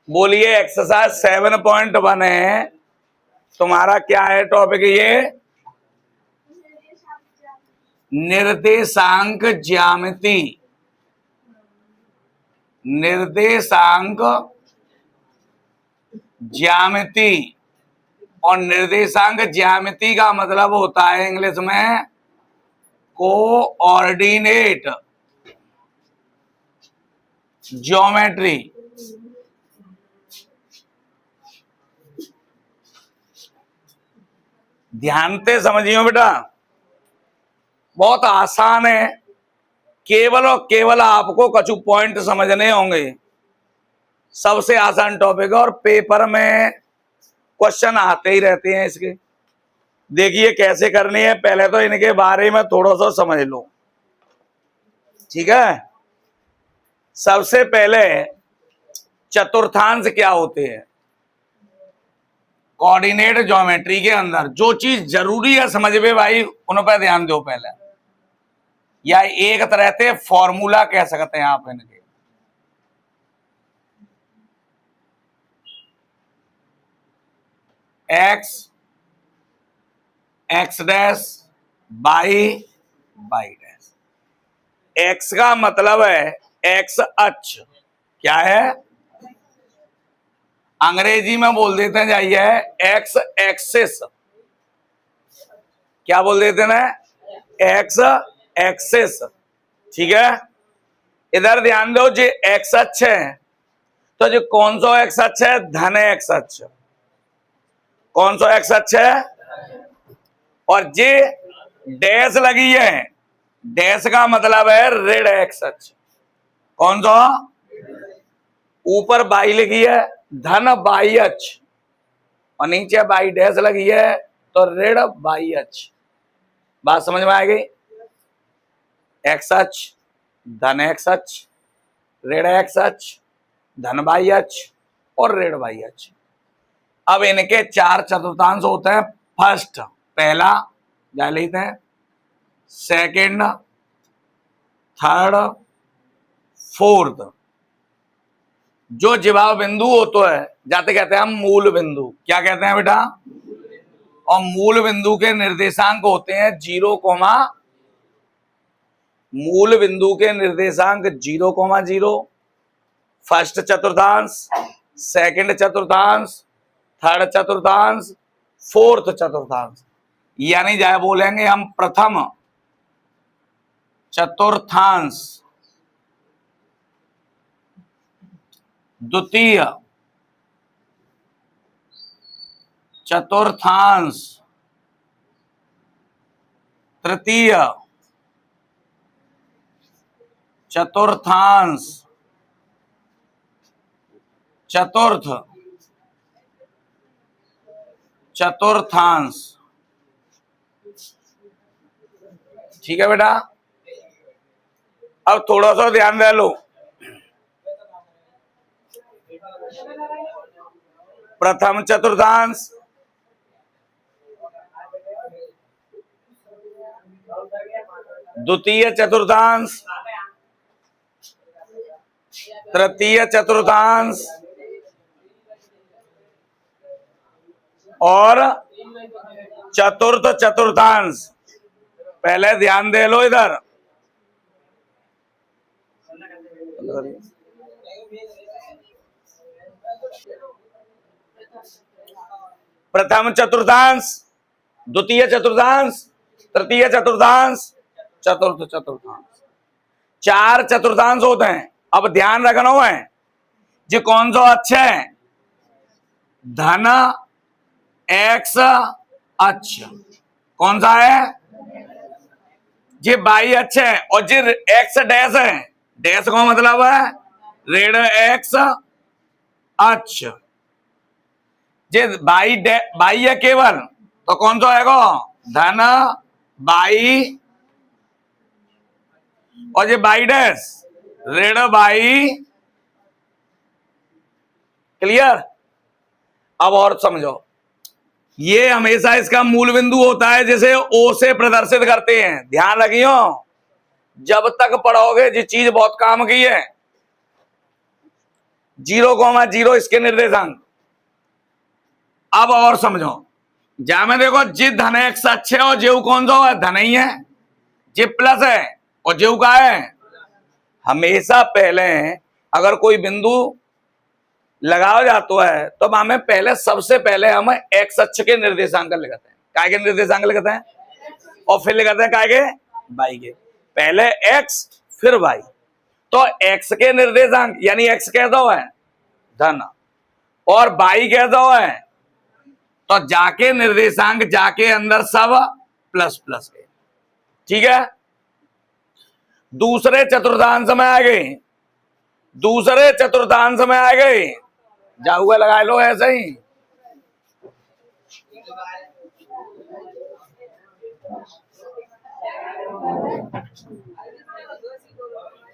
बोलिए एक्सरसाइज 7.1 है तुम्हारा। क्या है टॉपिक? ये निर्देशांक ज्यामिति। निर्देशांक ज्यामिति। और निर्देशांक ज्यामिति का मतलब होता है इंग्लिश में कोऑर्डिनेट ज्योमेट्री। ध्यान से समझियो बेटा, बहुत आसान है। केवल और केवल आपको कुछ पॉइंट समझने होंगे। सबसे आसान टॉपिक है और पेपर में क्वेश्चन आते ही रहते हैं इसके। देखिए कैसे करनी है, पहले तो इनके बारे में थोड़ा सा समझ लो, ठीक है। सबसे पहले चतुर्थांश क्या होते हैं। कोऑर्डिनेट ज्योमेट्री के अंदर जो चीज जरूरी है समझ में भाई, उन पर ध्यान दो पहले। या एक तरह से फॉर्मूला कह सकते हैं आप इनके। X dash by dash. X का मतलब है एक्स अक्ष। क्या है? अंग्रेजी में बोल देते हैं, जाइए एक्स एक्सिस। क्या बोल देते हैं? एक्स एक्सिस, ठीक है। इधर ध्यान दो, जो एक्स अक्ष है तो जो कौन सा एक्स अक्ष है? धन एक्स अक्ष। कौन सा एक्स अक्ष है? और जे डैश लगी है, डैश का मतलब है ऋण एक्स अक्ष। कौन सा? ऊपर बाई लिखी है धन बाई अक्ष और नीचे बाई डैश लगी है तो ऋण बाई अक्ष। बात समझ में आ गई? एक्स अक्ष, धन एक्स अक्ष, ऋण एक्स अक्ष, धन बाई अक्ष और ऋण बाई अक्ष। अब इनके चार चतुर्थांश होते हैं। फर्स्ट, पहला क्या लिखते हैं, सेकंड, थर्ड, फोर्थ। जो जवाब बिंदु होता है जाते कहते हैं हम मूल बिंदु। क्या कहते हैं बेटा? और मूल बिंदु के निर्देशांक होते हैं 0, मूल बिंदु के निर्देशांक 0,0। फर्स्ट चतुर्थांश, सेकंड चतुर्थांश, थर्ड चतुर्थांश, फोर्थ चतुर्थांश। यानी जाए बोलेंगे हम प्रथम चतुर्थांश, द्वितीय चतुर्थांश, तृतीय चतुर्थांश, चतुर्थ चतुर्थांश। ठीक है बेटा। अब थोड़ा सा ध्यान दे लो। प्रथम चतुर्थांश, द्वितीय चतुर्थांश, तृतीय चतुर्थांश और चतुर्थ चतुर्थांश। पहले ध्यान दे लो इधर। प्रथम चतुर्थांश, द्वितीय चतुर्थांश, तृतीय चतुर्थांश, चतुर्थ चतुर्थांश। चार चतुर्थांश होते हैं। अब ध्यान रखना है जी कौन सा अक्ष है? धन एक्स अक्ष। कौन सा है? जी बाई अक्ष है। और जी एक्स डैश है, डैश का मतलब है ऋण एक्स अक्ष। जे बाई है केवल तो कौन सा है? धन बाई। और ये बाई डैश ऋण बाई। क्लियर? अब और समझो, ये हमेशा इसका मूल बिंदु होता है जिसे ओ से प्रदर्शित करते हैं। ध्यान रखियो, जब तक पढ़ोगे जी चीज बहुत काम की है। 0,0 इसके निर्देशांक। अब और समझो, जा में देखो जी धन x अच्छे और जेऊ कौन सा है, धन ही है, जी प्लस है और जेऊ का है। हमेशा पहले अगर कोई बिंदु लगाया जाता है तो हमें पहले सबसे पहले हम x अक्ष के निर्देशांक लिखते हैं। काय के निर्देशांक लिखते हैं और फिर लिखते हैं काय के, y के। पहले x फिर y। तो x के निर्देशांक यानी x कैसा है, धन, और y कैसा है, तो जाके निर्देशांक जाके अंदर सब प्लस प्लस के। ठीक है, दूसरे चतुर्थांश में आ गए, दूसरे चतुर्थांश में आ गए, जाऊगा लगा लो ऐसे ही।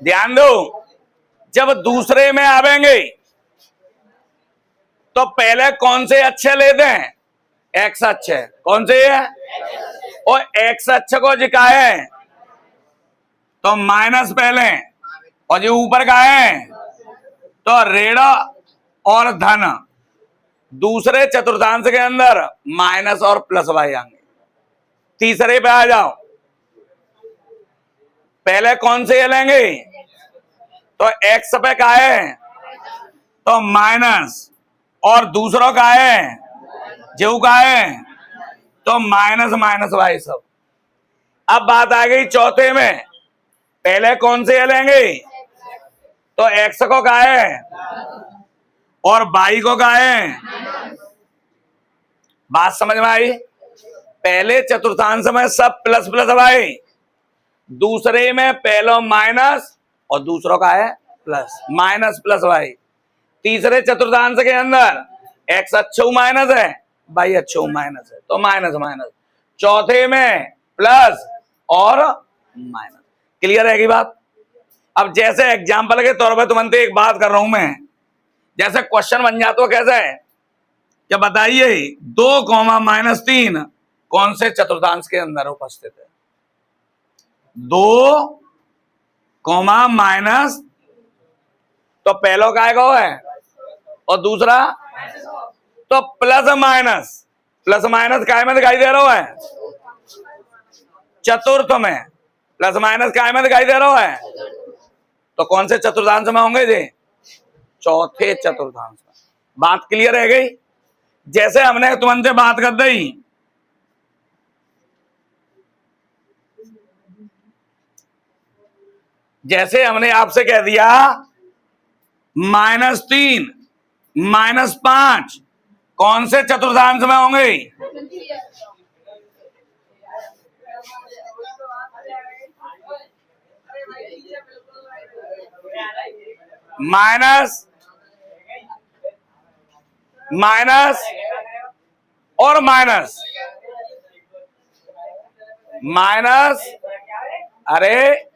ध्यान दो, जब दूसरे में आवेंगे तो पहले कौन से अच्छे लेते हैं, एक्स अच्छे। कौन से है, और एक्स अच्छे को जिका है तो माइनस पहले, और जो ऊपर का है तो ऋण और धन। दूसरे चतुर्थांश के अंदर माइनस और प्लस वाई आएंगे। तीसरे पे आ जाओ, पहले कौन से लेंगे, तो एक्स पे का है तो माइनस, और दूसरों का है जो का है तो माइनस माइनस वाई सब। अब बात आ गई चौथे में, पहले कौन से लेंगे, तो एक्स को का है और बाई को का है। बात समझ में आई, पहले चतुर्थांश में सब प्लस प्लस वाई, दूसरे में पहला माइनस और दूसरों का है प्लस, माइनस प्लस वाई। तीसरे चतुर्थांश के अंदर एक्स अच्छो माइनस है, बाई अच्छो माइनस है, तो माइनस माइनस। चौथे में प्लस और माइनस। क्लियर है की बात। अब जैसे एग्जाम्पल के तौर पर तुमसे एक बात कर रहा हूं मैं, जैसे क्वेश्चन बन जाता है कैसे है, क्या बताइए 2,-3 कौन से चतुर्थांश के अंदर उपस्थित है। 2, तो पहलो काय को है और दूसरा तो प्लस माइनस, प्लस माइनस काय में दिखाई दे रहा है, चतुर्थ में। प्लस माइनस काय में दिखाई दे रहा है, तो कौन से चतुर्थांश में होंगे जी, चौथे चतुर्थांश में। बात क्लियर है गई। जैसे हमने तुमसे बात कर दी, जैसे हमने आपसे कह दिया -3 -5 कौन से चतुर्थांश में होंगे, माइनस माइनस और माइनस, माइनस, अरे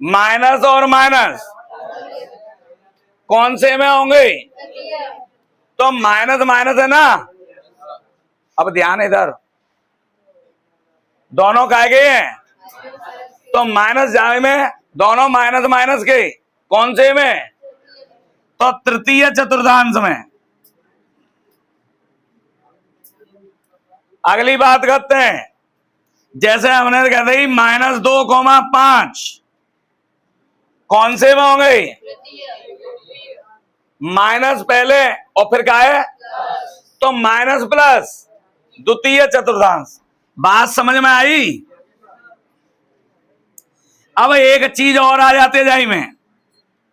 माइनस और माइनस कौन से में होंगे, तो माइनस माइनस है ना। अब ध्यान इधर, दोनों काय गए हैं, तो माइनस जाए में दोनों माइनस माइनस के कौन से में, तो तृतीय चतुर्थांश में। अगली बात करते हैं, जैसे हमने कह दी -2,5 कौन से में होंगे, माइनस पहले और फिर क्या है, तो माइनस प्लस द्वितीय चतुर्थांश। बात समझ में आई। अब एक चीज और आ जाती है जाई में,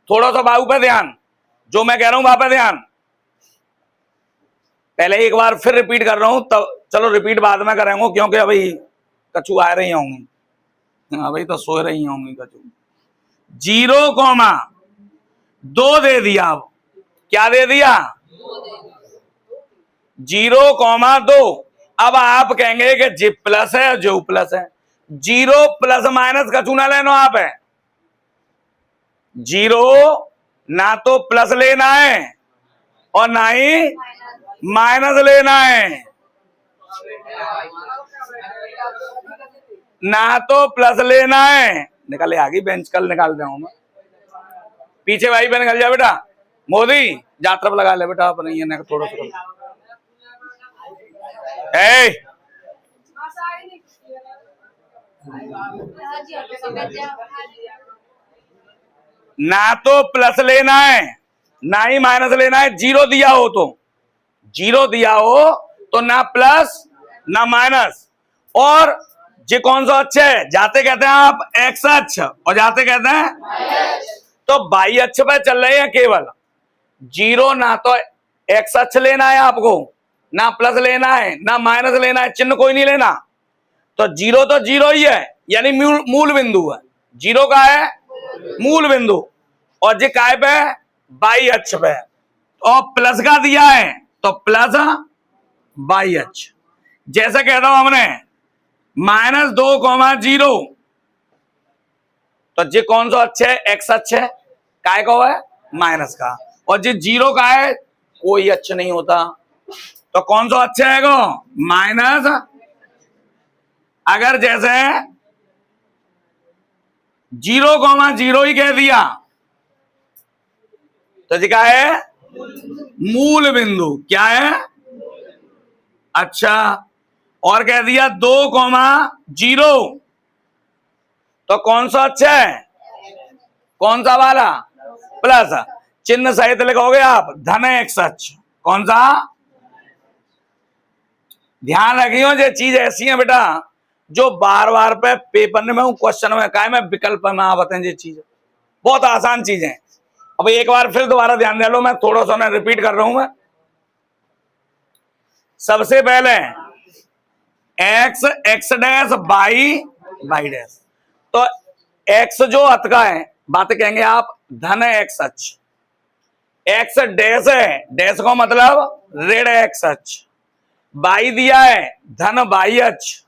थोड़ा सा बाबू पे ध्यान, जो मैं कह रहा हूं वहां पे ध्यान। पहले एक बार फिर रिपीट कर रहा हूं, तब चलो रिपीट बाद में करेंगे, क्योंकि अभी कछू आ रही होंगी, अभी तो सो रही होंगी कछू। 0,2 दे दिया। अब क्या दे दिया, 0,2। अब आप कहेंगे कि जी प्लस है और जो प्लस है, 0 प्लस माइनस का चूना लेना आप है। 0 ना तो प्लस लेना है और ना ही माइनस लेना है, ना तो प्लस लेना है। निकाले आगे बेंच कल निकाल दूंगा मैं। पीछे भाई बहन निकल जा बेटा। मोदी जात्रा लगा ले बेटा अपने ये ना थोड़ा सा ए ना तो प्लस लेना है ना ही माइनस लेना है। जीरो दिया हो तो ना प्लस ना माइनस। और ये कौन सा अक्ष है? जाते कहते हैं आप एक्स अक्ष और जाते कहते हैं तो बाई अक्ष पे चल रहे हैं केवल। जीरो ना तो एक्स अक्ष लेना है आपको, ना प्लस लेना है, ना माइनस लेना है, चिन्ह कोई नहीं लेना। तो जीरो ही है, यानी मूल बिंदु है। जीरो का है मूल बिंदु और जे काय पे बाई अक्ष पे और प्लस का दिया है तो प्लस बाई अक्ष। जैसे कहता हूं हमने -2,0 तो जे कौन सा अक्ष है? एक्स अक्ष है। काय का है? माइनस का। और जे जीरो का है कोई अक्ष नहीं होता। तो कौन सा अक्ष है? माइनस। अगर जैसे 0,0 ही कह दिया तो जी क्या है? मूल बिंदु। क्या है? अच्छा, और कह दिया 2,0 तो कौन सा अक्ष है? कौन सा वाला? प्लस। चिन्ह सहित लिखोगे आप धन एक्स अक्ष। कौन सा? ध्यान रखियो ये चीज ऐसी है बेटा जो बार बार पे पेपर में क्वेश्चन में काय में विकल्प में आवत है। ये चीज बहुत आसान चीज है। अब एक बार फिर दोबारा ध्यान दे लो, मैं थोड़ा सा मैं रिपीट कर रहा हूं। मैं सबसे पहले x x dash by by dash. तो एक्स जो अत का है बात कहेंगे आप धन एक्स अक्ष। एक्स डैश है, डैश का मतलब ऋण एक्स अक्ष। बाई दिया है धन बाई अक्ष,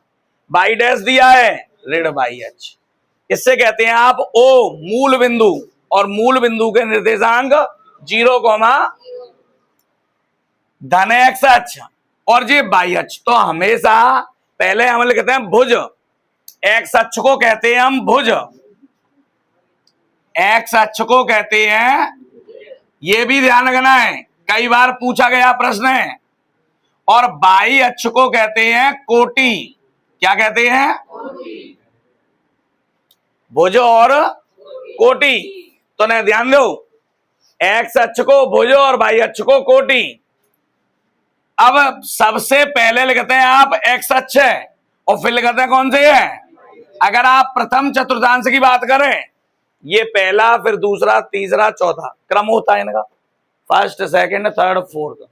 बाई डैश दिया है ऋण बाई अक्ष। इससे कहते हैं आप ओ मूल बिंदु और मूल बिंदु के निर्देशांक 0, धन एक्स अक्ष और जी बाई अक्ष। तो हमेशा पहले हम लिखते हैं भुज। एक्स अक्ष को कहते हैं हम भुज, एक्स अक्ष को कहते हैं। ये भी ध्यान रखना है, कई बार पूछा गया प्रश्न है। और बाई अक्ष को कहते हैं कोटि। क्या कहते हैं? भुज और कोटि। तो नहीं, ध्यान दो, एक्स अक्ष को भुज और बाई अक्ष को कोटि। अब सबसे पहले लिखते हैं आप एक्स अक्ष है और फिर लिखते हैं कौन से है? अगर आप प्रथम चतुर्थांश की बात करें, ये पहला, फिर दूसरा, तीसरा, चौथा क्रम होता है इनका। First, second, third, fourth.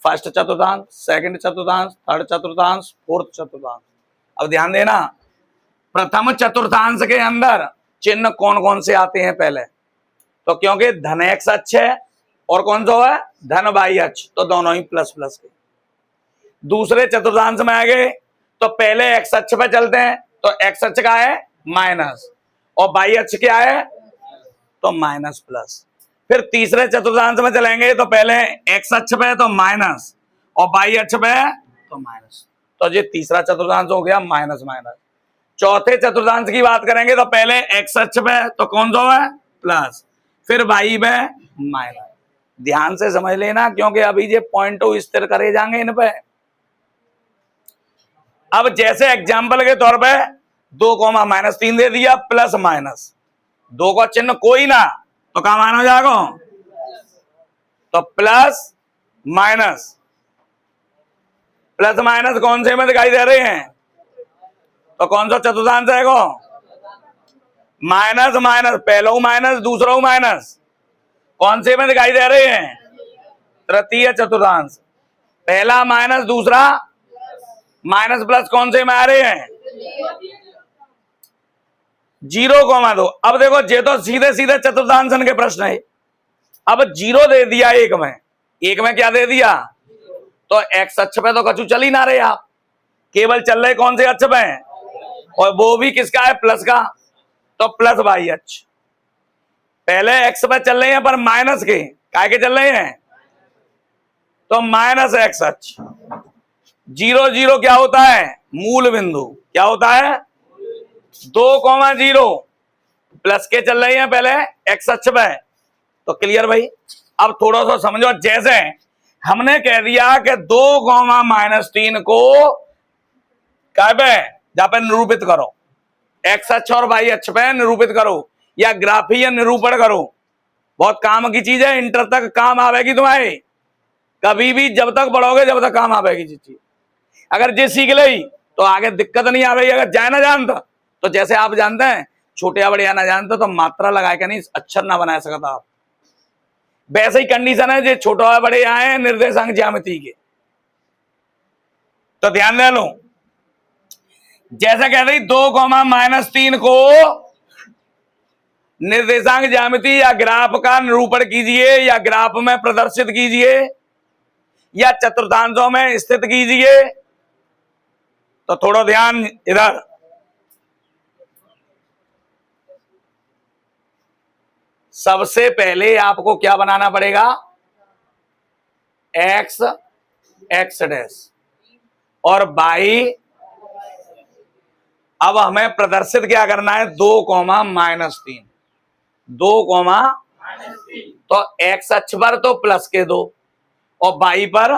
First चतुर्थांश, सेकंड चतुर्थांश, थर्ड चतुर्थांश, फोर्थ चतुर्थांश। अब ध्यान देना, प्रथम चतुर्थांश के अंदर चिन्ह कौन कौन से आते हैं पहले? तो क्योंकि धन एक्स अक्ष है और कौन सा है? धन बाई अक्ष, तो दोनों ही प्लस प्लस के। दूसरे चतुर्थांश में आ गए तो पहले एक्स अक्ष पे चलते हैं, तो एक्स अक्ष का है माइनस और बाई अक्ष क्या है? तो माइनस प्लस। फिर तीसरे चतुर्थांश में चलेंगे तो पहले एक्स अक्ष पे तो माइनस और बाई अक्ष पे तो माइनस, तो ये तीसरा चतुर्थांश हो गया माइनस माइनस। चौथे चतुर्थांश की बात करेंगे तो पहले एक्स अक्ष पे तो कौन सा है? प्लस, फिर बाई पे माइनस। ध्यान से समझ लेना क्योंकि अभी ये पॉइंट स्थिर करे जाएंगे इन पे। अब जैसे एग्जाम्पल के तौर पे 2,-3 दे दिया, प्लस माइनस, 2 का चिन्ह कोई ना तो क्या मान हो जाएगा? तो प्लस माइनस। प्लस माइनस कौन से में दिखाई दे रहे हैं? तो कौन सा चतुर्थांश है? माइनस माइनस, पहला माइनस दूसरा माइनस, कौन से में दिखाई दे रहे हैं? तृतीय चतुर्थांश। पहला माइनस दूसरा माइनस प्लस कौन से में आ रहे हैं? 0,2। अब देखो ये तो सीधे सीधे चतुर्थांश के प्रश्न है। अब 0 दे दिया एक में क्या दे दिया? तो एक्स अक्ष पे तो कछु चल ही ना रहे आप, केवल चल रहे कौन से अक्ष पे? और वो भी किसका है? प्लस का, तो प्लस बाई अक्ष। पहले एक्स पे चल रहे हैं पर माइनस के, काय के चल रहे हैं? तो माइनस एक्स अक्ष। 0,0 क्या होता है? मूल बिंदु। क्या होता है? 2,0 प्लस के चल रहे हैं पहले एक्स अक्ष पे तो क्लियर भाई। अब थोड़ा सा समझो, जैसे हमने कह दिया कि 2, -3 को क्या पे जहां पे निरूपित करो, एक्स अक्ष और वाई अक्ष पे निरूपित करो या ग्राफीय निरूपण करो। बहुत काम की चीज है, इंटर तक काम आवेगी तुम्हारे, कभी भी जब तक बढ़ोगे जब तक काम आवेगी जी चीज। अगर जे सीख ली तो आगे दिक्कत नहीं आवेगी। अगर जाए ना जानता तो जैसे आप जानते हैं छोटे या बड़े ना जानते तो मात्रा लगा के नहीं अक्षर ना बना सकता आप, वैसे ही कंडीशन है जो छोटे या बड़े आए निर्देशांक ज्यामिति के। तो ध्यान दे लो, जैसे कह रही 2, -3 को निर्देशांक ज्यामिति या ग्राफ का निरूपण कीजिए या ग्राफ में प्रदर्शित कीजिए या चतुर्थांशों में स्थित कीजिए। तो थोड़ा ध्यान इधर, सबसे पहले आपको क्या बनाना पड़ेगा, एक्स एक्स डैश और बाई। अब हमें प्रदर्शित क्या करना है, 2, -3 तो एक्स अक्ष पर तो प्लस के 2 और बाई पर,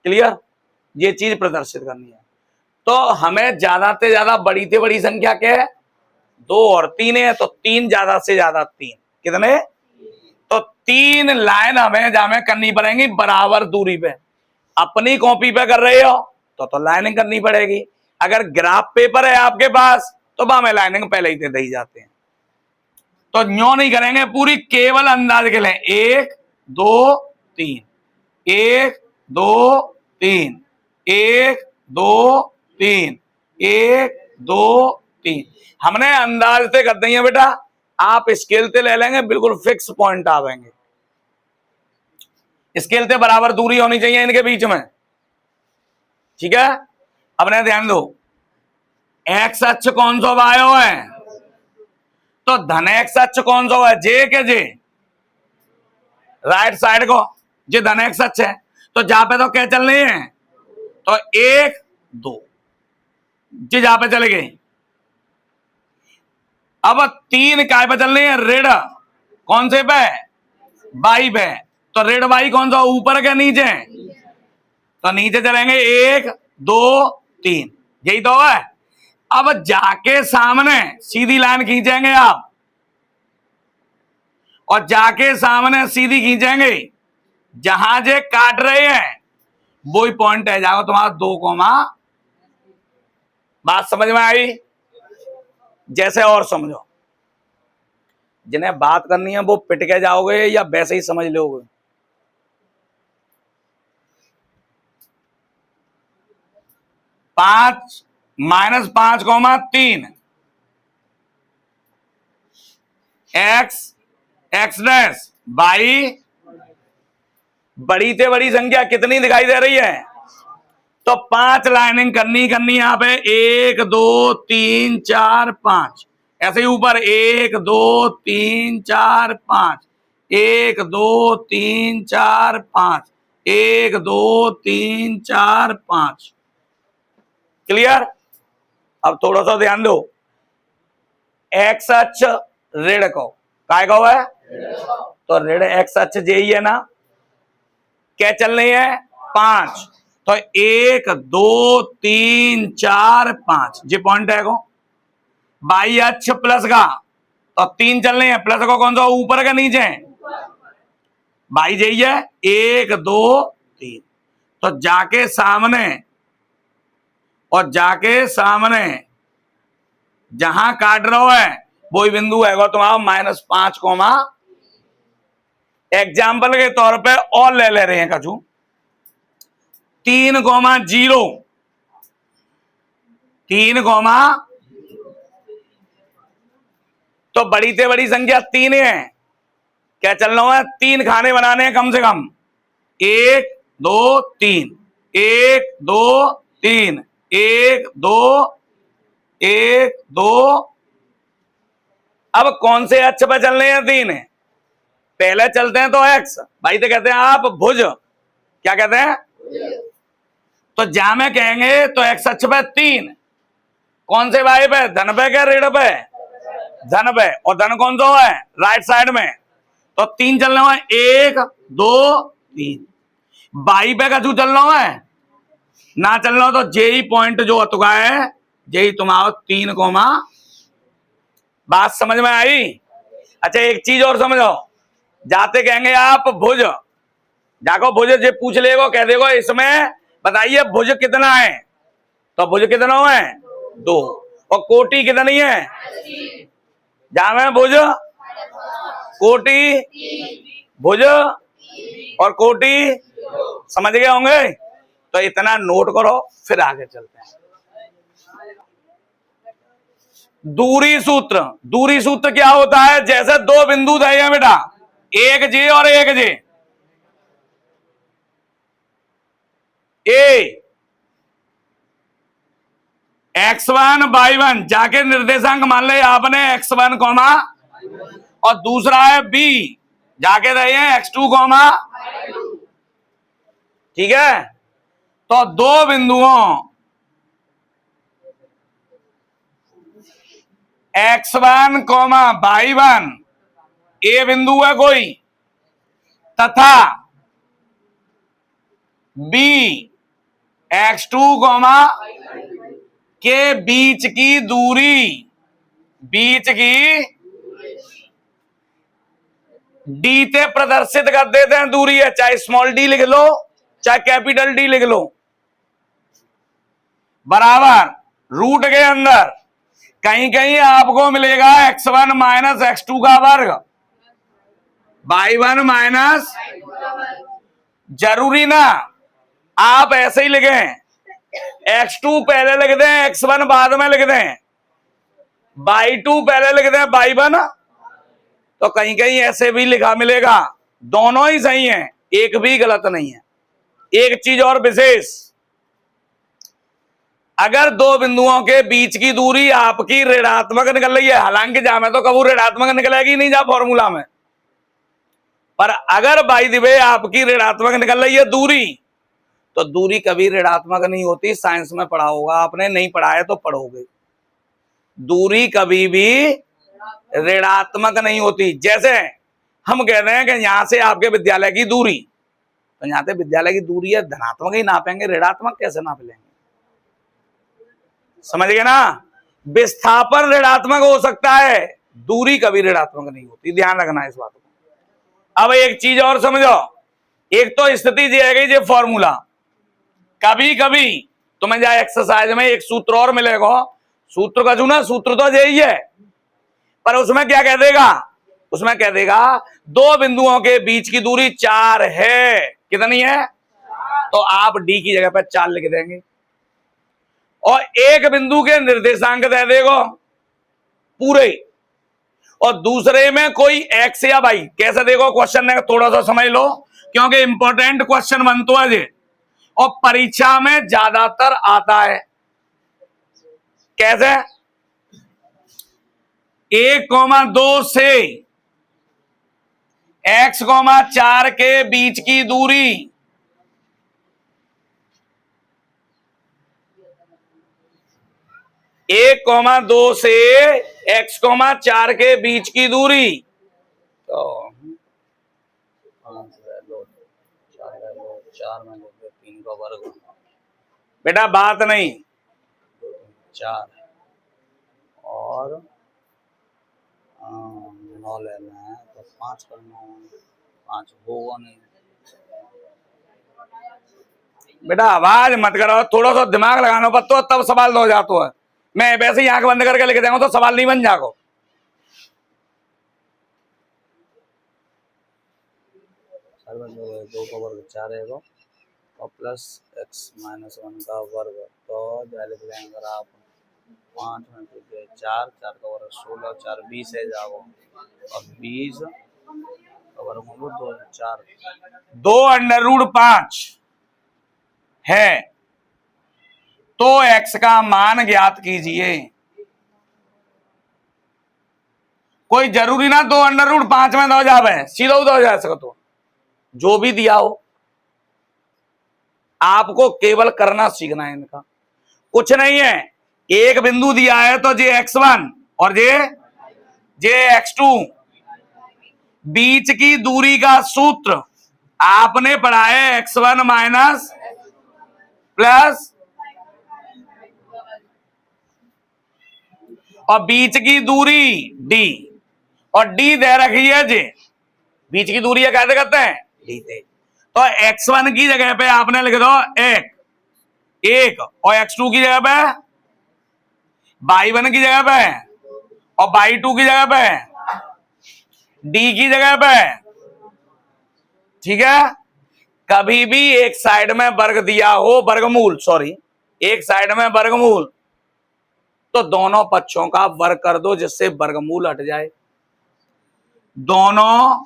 क्लियर, ये चीज प्रदर्शित करनी है। तो हमें ज्यादा से ज्यादा बड़ी से बड़ी संख्या क्या है, 2 और 3 है, तो 3 ज्यादा से ज्यादा 3 कितने, तो 3 लाइन हमें जामे करनी पड़ेगी बराबर दूरी पे। अपनी कॉपी पे कर रहे हो तो लाइनिंग करनी पड़ेगी। अगर ग्राफ पेपर है आपके पास तो वहां में लाइनिंग पहले ही दे दी जाते हैं, तो न्यो नहीं करेंगे, पूरी केवल अंदाज के लिए 1 2 3 1 2 3 1 2 3 1 2 3। हमने अंदाज से कर दी है बेटा, आप स्केल से ले लेंगे बिल्कुल फिक्स पॉइंट आवेंगे। स्केल से बराबर दूरी होनी चाहिए इनके बीच में, ठीक है। अपने ध्यान दो, एक्स अक्ष कौन सा वायो है, तो धन एक्स अक्ष कौन सा है, जे के जे, राइट साइड को जे धन एक्स अक्ष है, तो जहां पे तो क्या चल रही है, तो 1 2 जी जहां पे चले गए। अब 3 काय पे चल रही है, ऋण कौन से पे, बाई पे, तो ऋण बाई कौन सा, ऊपर के नीचे, तो नीचे चलेंगे 1 2 3, यही तो है। अब जाके सामने सीधी लाइन खींचेंगे आप और जाके सामने सीधी खींचेंगे, जहां जे काट रहे हैं वही पॉइंट है जाओ तुम्हारा 2, बात समझ में आई। जैसे और समझो, जिन्हें बात करनी है वो पिट के जाओगे या वैसे ही समझ लोगे। -5, 3 एक्स एक्स डैश बाई, बड़ी से बड़ी संख्या कितनी दिखाई दे रही है, तो 5 लाइनिंग करनी यहां पे 1 2 3 4 5, ऐसे ही ऊपर 1 2 3 4 5 1 2 3 4 5 1 2 3 4 5, क्लियर। अब थोड़ा सा ध्यान दो, एक्स अक्ष ऋण को काय को है, तो ऋण एक्स अक्ष यही है ना, क्या चल रही है 5, तो 1 2 3 4 5 जी पॉइंट है को। बाई अक्ष प्लस का, तो 3 चल रही है, प्लस को कौन सा, ऊपर का नीचे, बाई यही है 1 2 3, तो जाके सामने और जाके सामने जहां काट रहा है वही बिंदु है तुम्हारा -5, एग्जाम्पल के तौर पे और ले रहे हैं कछु 3, 0 3, तो बड़ी से बड़ी संख्या 3 है, क्या चल रहा है, 3 खाने बनाने हैं कम से कम, 1 2 3 1 2 3 1 2 1 2। अब कौन से अक्ष पे चल रहे हैं 3, पहले चलते हैं तो एक्स, भाई तो कहते हैं आप भुज, क्या कहते हैं, तो जामे कहेंगे तो एक्स अक्ष पे 3, कौन से भाई पे, धन पे क्या ऋण पे, धन पे, और धन कौन सा है राइट साइड में, तो 3 चलने हुआ 1 2 3। बाई पे कछु चलना है ना, चलना हो तो जेई पॉइंट जो अतुका है जेई तुम्हारा 3, बात समझ में आई। अच्छा एक चीज और समझो, जाते कहेंगे आप भुज, जाको भुज जे पूछ लेगो, कह देगो इसमें बताइए भुज कितना है, तो भुज कितना है 2, और कोटि कितनी है, जामे भुज कोटि भुज और कोटि, समझ गए होंगे। तो इतना नोट करो, फिर आगे चलते हैं। दूरी सूत्र, दूरी सूत्र क्या होता है, जैसे दो बिंदु दिए बेटा, एक जे और एक जे, ए x1 y1, जाके निर्देशांक मान ले आपने x1 कॉमा, और दूसरा है b, जाके दिए x2 कॉमा, ठीक है। तो दो बिंदुओं x1 कॉमा y1, ए बिंदु है कोई, तथा b x2 कॉमा के बीच की दूरी, बीच की डी से प्रदर्शित कर देते हैं दूरी है, चाहे स्मॉल डी लिख लो चाहे कैपिटल डी लिख लो, बराबर रूट के अंदर कहीं कहीं आपको मिलेगा x1 माइनस x2 का वर्ग, y1 माइनस, जरूरी ना आप ऐसे ही लिखें, x2 पहले लिख दें x1 बाद में लिख दें, y2 पहले लिख दें y1, तो कहीं कहीं ऐसे भी लिखा मिलेगा, दोनों ही सही हैं, एक भी गलत नहीं है। एक चीज और विशेष, अगर दो बिंदुओं के बीच की दूरी आपकी ऋणात्मक निकल रही है, हालांकि जा में तो कभी ऋणात्मक निकलेगी नहीं जा फॉर्मूला में, पर अगर बाई द वे आपकी ऋणात्मक निकल रही है दूरी, तो दूरी कभी ऋणात्मक नहीं होती, साइंस में पढ़ा होगा आपने, नहीं पढ़ा है तो पढ़ोगे, दूरी कभी भी ऋणात्मक नहीं होती। जैसे हम कहते हैं कि यहां से आपके विद्यालय की दूरी, तो यहां से विद्यालय की दूरी है, धनात्मक ही नापेंगे, ऋणात्मक कैसे नाप लेंगे, समझ गए ना। विस्थापन ऋणात्मक हो सकता है, दूरी कभी ऋणात्मक नहीं होती, ध्यान रखना इस बात को। अब एक चीज और समझो, एक तो स्थिति दी गई ये फॉर्मूला, कभी कभी तुम्हें जाए एक्सरसाइज में एक सूत्र और मिलेगा, सूत्र का जो ना सूत्र तो यही है, पर उसमें क्या कह देगा, उसमें कह देगा दो बिंदुओं के बीच की दूरी 4 है, कितनी है, तो आप डी की जगह पर 4 लिख देंगे, और एक बिंदु के निर्देशांक दे देगा पूरे, और दूसरे में कोई एक्स या वाई, कैसे देखो क्वेश्चन ने थोड़ा सा समझ लो, क्योंकि इंपॉर्टेंट क्वेश्चन बनता है ये, और परीक्षा में ज्यादातर आता है। कैसे, 1,2 से x,4 के बीच की दूरी, एक कॉमा 2 से x,4 के बीच की दूरी, तो 4 में 3 का वर्ग, बेटा बात नहीं, 4 और 9 लेना है तो 5 करना है, 5 होगा नहीं, बेटा आवाज मत करो, थोड़ा सा दिमाग लगाना पड़ता, तब सवाल हो जाता है। मैं वैसे ही आंख बंद करके लिख देंगे तो सवाल नहीं बन जाएगा। दो का वर्ग 4 है और प्लस x-1 का वर्ग, तो लिख लेंगे अगर आप 5 में 4, 4 का वर्ग 16, 4 20 है जाओ, और 20 का वर्ग 2, 4, 2√5 है, तो x का मान ज्ञात कीजिए। कोई जरूरी ना 2√5 में दो जावे, सीधा दो जा सको, तो जो भी दिया हो आपको केवल करना सीखना है, इनका कुछ नहीं है। एक बिंदु दिया है तो जे x1 और जे x2, बीच की दूरी का सूत्र आपने पढ़ा है x1 माइनस प्लस, और बीच की दूरी d, और d दे रखी है j। बीच की दूरी कैसे करते हैं, d से। तो x1 की जगह पे आपने लिख दो एक, और x2 की जगह पे y1 की जगह पे, और y2 की जगह पे d की जगह पे, ठीक है। कभी भी एक साइड में वर्ग दिया हो, वर्गमूल, सॉरी, एक साइड में वर्गमूल, तो दोनों पक्षों का वर्ग कर दो जिससे वर्गमूल हट जाए। दोनों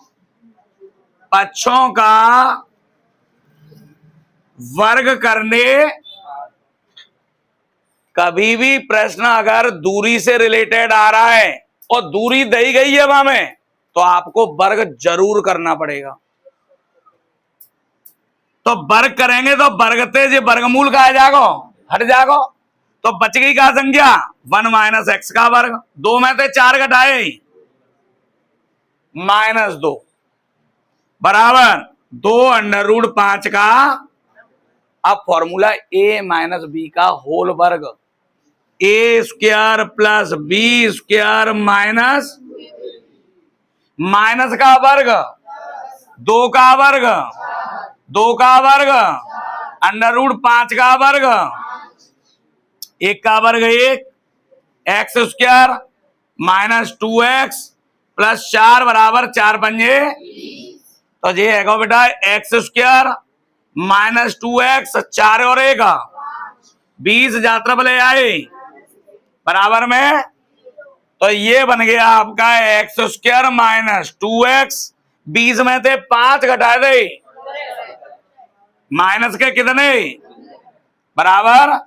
पक्षों का वर्ग करने, कभी भी प्रश्न अगर दूरी से रिलेटेड आ रहा है और दूरी दी गई है हमें, तो आपको वर्ग जरूर करना पड़ेगा। तो वर्ग करेंगे तो वर्गते जे वर्गमूल का आ जाएगा, हट जाएगा। तो बच गई क्या संख्या, 1 माइनस एक्स का वर्ग। 2 में से 4 घटाए -2 बराबर 2 अंडर रूट 5 का, अब फॉर्मूला a माइनस बी का होल वर्ग, a square plus B square minus का वर्ग, 2 का वर्ग, 2 का वर्ग, अंडर रूट 5 का वर्ग, 1 का वर्ग 1, x square minus 2x plus 4 बराबर 4 पंजे। तो ये है बेटा एक्स स्क्वायर माइनस 2x, 4 और 1 20 जात्रा ले आए बराबर में। तो ये बन गया आपका एक्स स्क्वायर माइनस 2x, 20 में से 5 घटा दे, माइनस के कितने बराबर,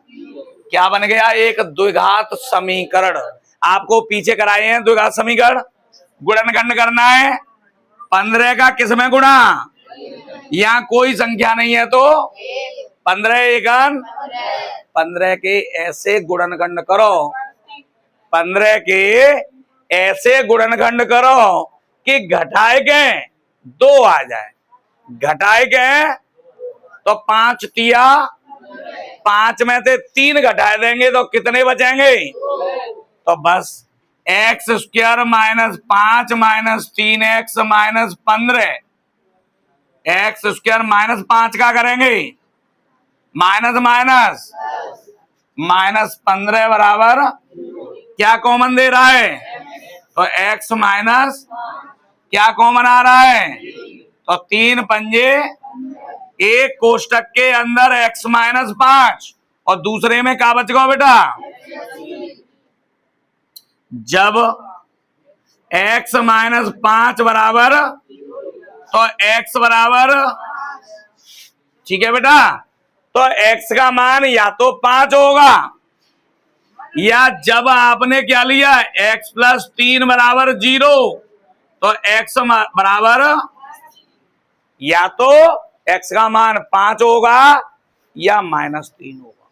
क्या बन गया, एक द्विघात समीकरण। आपको पीछे कराए हैं द्विघात समीकरण, गुणनखंड करना है 15 का किस में गुणा, यहां कोई संख्या नहीं है तो 15 एकन 15 के ऐसे गुणनखंड करो, 15 के ऐसे गुणनखंड करो कि घटाए के 2 आ जाए, घटाए के तो 5 तिया 5 में से 3 घटा देंगे तो कितने बचेंगे, तो बस x square minus 5 minus 3x minus 15, x square minus 5 का करेंगे माइनस माइनस माइनस 15 बराबर क्या कॉमन दे रहा है, तो x माइनस क्या कॉमन आ रहा है, तो 3 पंजे, एक कोष्टक के अंदर x माइनस 5 और दूसरे में क्या बच गया बेटा, जब x माइनस 5 बराबर तो x बराबर, ठीक है बेटा, तो x का मान या तो 5 होगा, या जब आपने क्या लिया x प्लस 3 बराबर 0, तो x बराबर या तो x का मान 5 होगा या -3 होगा।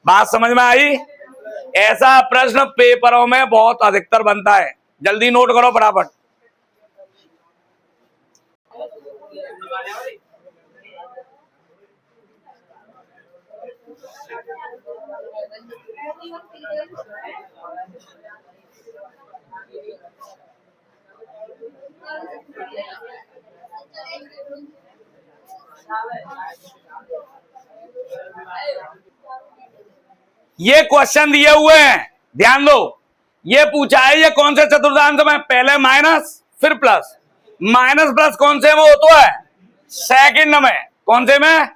बात समझ में आई। ऐसा प्रश्न पेपरों में बहुत अधिकतर बनता है, जल्दी नोट करो फटाफट। ये क्वेश्चन दिए हुए हैं, ध्यान दो। ये पूछा है ये कौन से चतुर्थांश में, पहले माइनस फिर प्लस, माइनस प्लस कौन से में होता है, सेकंड में, कौन से में,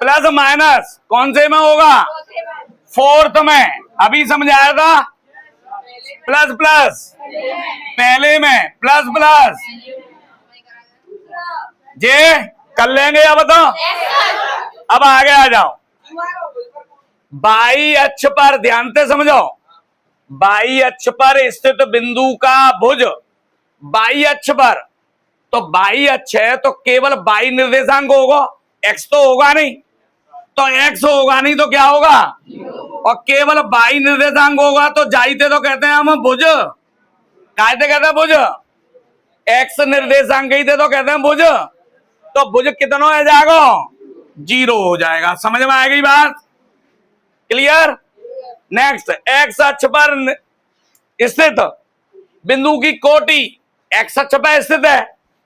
प्लस माइनस कौन से में होगा, फोर्थ में। अभी समझाया था, प्लस प्लस पहले में, प्लस प्लस जे कर लेंगे, या बताओ। अब आगे आ जाओ, बाई अक्ष पर ध्यान से समझो, बाई अक्ष पर स्थित बिंदु का भुज, बाई अक्ष पर, तो बाई अक्ष है तो केवल बाई निर्देशांक होगा, एक्स तो होगा नहीं, तो एक्स होगा नहीं तो क्या होगा, और केवल बाई निर्देशांक होगा तो जाइते तो कहते हैं हम भुज, कहते हैं भुज, एक्स निर्देशांक ही थे तो कहते हैं भुज, तो भुज कितना हो जाएगा, 0 हो जाएगा। समझ में आ गई बात, क्लियर। नेक्स्ट, एक्स अक्ष पर स्थित बिंदु की कोटि एक्स अक्ष पर स्थित है,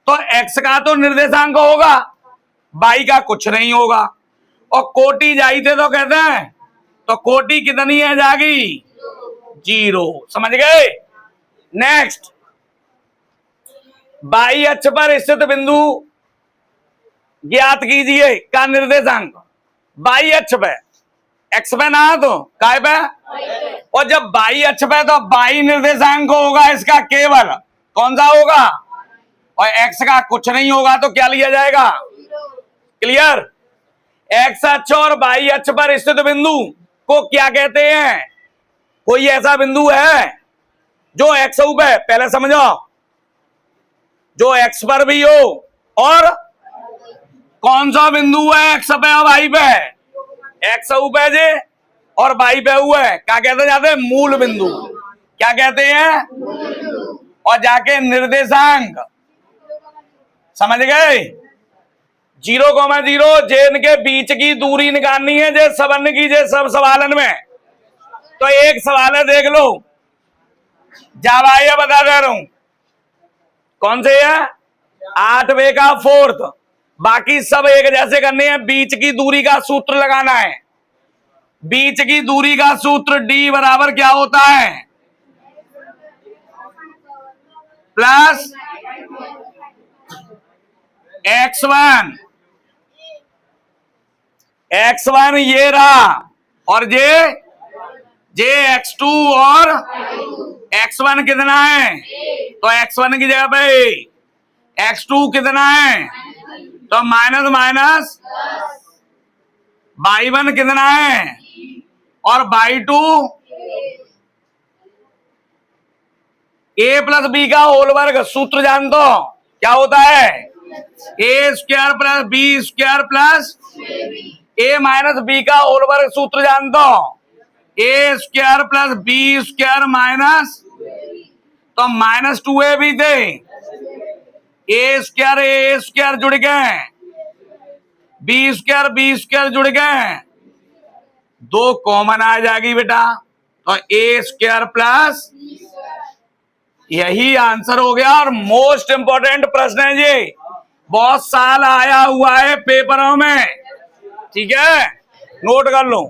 तो एक्स का तो निर्देशांक होगा, वाई का कुछ नहीं होगा, और कोटि जाई थे तो कहते हैं, तो कोटि कितनी है जाएगी, 0। समझ गए। नेक्स्ट, वाई अक्ष पर स्थित बिंदु ज्ञात कीजिए का निर्देशांक, वाई अक्ष पे, एक्स पे ना तो काय पे, और जब वाई अक्ष पे तो वाई निर्देशांक होगा इसका केवल, कौन सा होगा, और एक्स का कुछ नहीं होगा, तो क्या लिया जाएगा, क्लियर। एक्स अक्ष और वाई अक्ष पर स्थित बिंदु को क्या कहते हैं, कोई ऐसा बिंदु है जो एक्स पे, पहले समझो, जो एक्स पर भी हो, और कौन सा बिंदु है एक्स पे और वाई पे, एक्स पे जे और वाई पे हुआ है, क्या कहते जाते हैं, मूल बिंदु। क्या कहते हैं, और जाके निर्देशांक, समझ गए, 0,0 जिनके बीच की दूरी निकालनी है, जे सबन की, जे सब सवालन में। तो एक सवाल है, देख लो, जावाया बता दे रहा हूं, कौन से है, 8वें का 4th, बाकी सब एक जैसे करने हैं। बीच की दूरी का सूत्र लगाना है, बीच की दूरी का सूत्र D बराबर क्या होता है, प्लस x1, x1 ये रहा, और जे x2, और x1 कितना है, तो x1 की जगह पे x2 कितना है, तो माइनस माइनस y1 कितना है, और y2 a प्लस बी का होल वर्ग, सूत्र जान दो क्या होता है, a square plus B square plus a minus B का होल वर्ग, सूत्र जान दो, a square plus B square minus, तो माइनस 2a भी थे, a स्क्वायर जुड़ गए, बी स्क्वायर जुड़ गए, 2 कॉमन आ जाएगी बेटा, तो a स्क्वायर प्लस, यही आंसर हो गया। और मोस्ट इंपोर्टेंट प्रश्न है ये, बहुत साल आया हुआ है पेपरों में, ठीक है, नोट कर लो।